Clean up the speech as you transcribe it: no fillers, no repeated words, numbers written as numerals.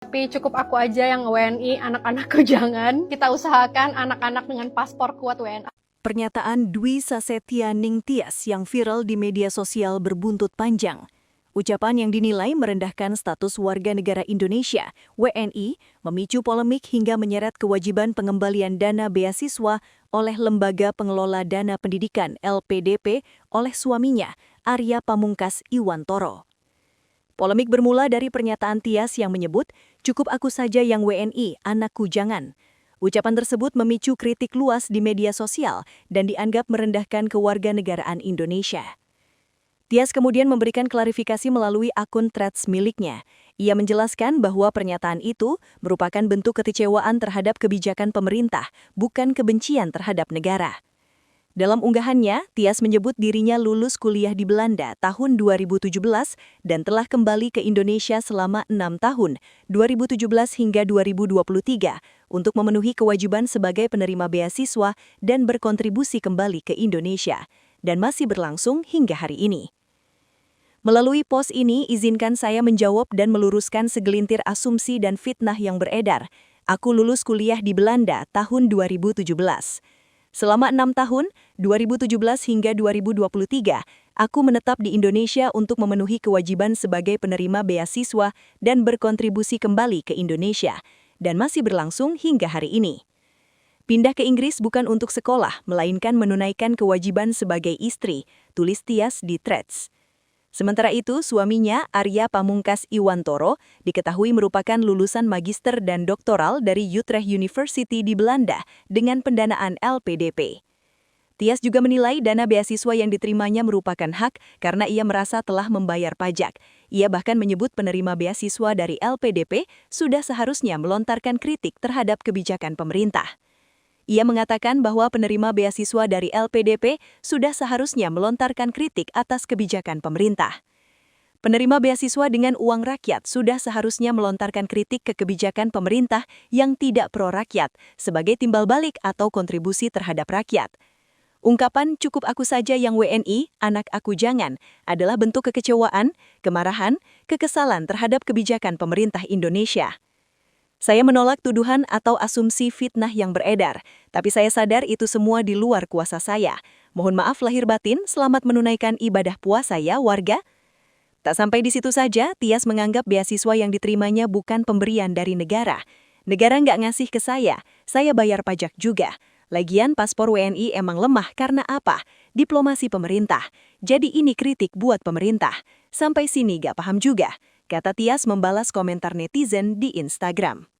Tapi cukup aku aja yang WNI, anak-anakku jangan. Kita usahakan anak-anak dengan paspor kuat WNA. Pernyataan Dwi Sasetia Ningtyas yang viral di media sosial berbuntut panjang. Ucapan yang dinilai merendahkan status warga negara Indonesia, WNI, memicu polemik hingga menyeret kewajiban pengembalian dana beasiswa oleh Lembaga Pengelola Dana Pendidikan LPDP oleh suaminya, Arya Pamungkas Iwantoro. Polemik bermula dari pernyataan Tias yang menyebut, "Cukup aku saja yang WNI, anakku jangan." Ucapan tersebut memicu kritik luas di media sosial dan dianggap merendahkan kewarganegaraan Indonesia. Tias kemudian memberikan klarifikasi melalui akun Threads miliknya. Ia menjelaskan bahwa pernyataan itu merupakan bentuk kekecewaan terhadap kebijakan pemerintah, bukan kebencian terhadap negara. Dalam unggahannya, Tias menyebut dirinya lulus kuliah di Belanda tahun 2017 dan telah kembali ke Indonesia selama 6 tahun, 2017 hingga 2023, untuk memenuhi kewajiban sebagai penerima beasiswa dan berkontribusi kembali ke Indonesia, dan masih berlangsung hingga hari ini. Melalui post ini, izinkan saya menjawab dan meluruskan segelintir asumsi dan fitnah yang beredar. Aku lulus kuliah di Belanda tahun 2017. Selama 6 tahun, 2017 hingga 2023, aku menetap di Indonesia untuk memenuhi kewajiban sebagai penerima beasiswa dan berkontribusi kembali ke Indonesia, dan masih berlangsung hingga hari ini. Pindah ke Inggris bukan untuk sekolah, melainkan menunaikan kewajiban sebagai istri, tulis Tias di Threads. Sementara itu, suaminya, Arya Pamungkas Iwantoro, diketahui merupakan lulusan magister dan doktoral dari Utrecht University di Belanda dengan pendanaan LPDP. Tias juga menilai dana beasiswa yang diterimanya merupakan hak karena ia merasa telah membayar pajak. Ia bahkan menyebut penerima beasiswa dari LPDP sudah seharusnya melontarkan kritik terhadap kebijakan pemerintah. Ia mengatakan bahwa penerima beasiswa dari LPDP sudah seharusnya melontarkan kritik atas kebijakan pemerintah. Penerima beasiswa dengan uang rakyat sudah seharusnya melontarkan kritik ke kebijakan pemerintah yang tidak pro-rakyat sebagai timbal balik atau kontribusi terhadap rakyat. Ungkapan "cukup aku saja yang WNI, anak aku jangan" adalah bentuk kekecewaan, kemarahan, kekesalan terhadap kebijakan pemerintah Indonesia. Saya menolak tuduhan atau asumsi fitnah yang beredar, tapi saya sadar itu semua di luar kuasa saya. Mohon maaf lahir batin, selamat menunaikan ibadah puasa ya warga. Tak sampai di situ saja, Tias menganggap beasiswa yang diterimanya bukan pemberian dari negara. Negara nggak ngasih ke saya bayar pajak juga. Lagian paspor WNI emang lemah karena apa? Diplomasi pemerintah. Jadi ini kritik buat pemerintah. Sampai sini gak paham juga, kata Tias membalas komentar netizen di Instagram.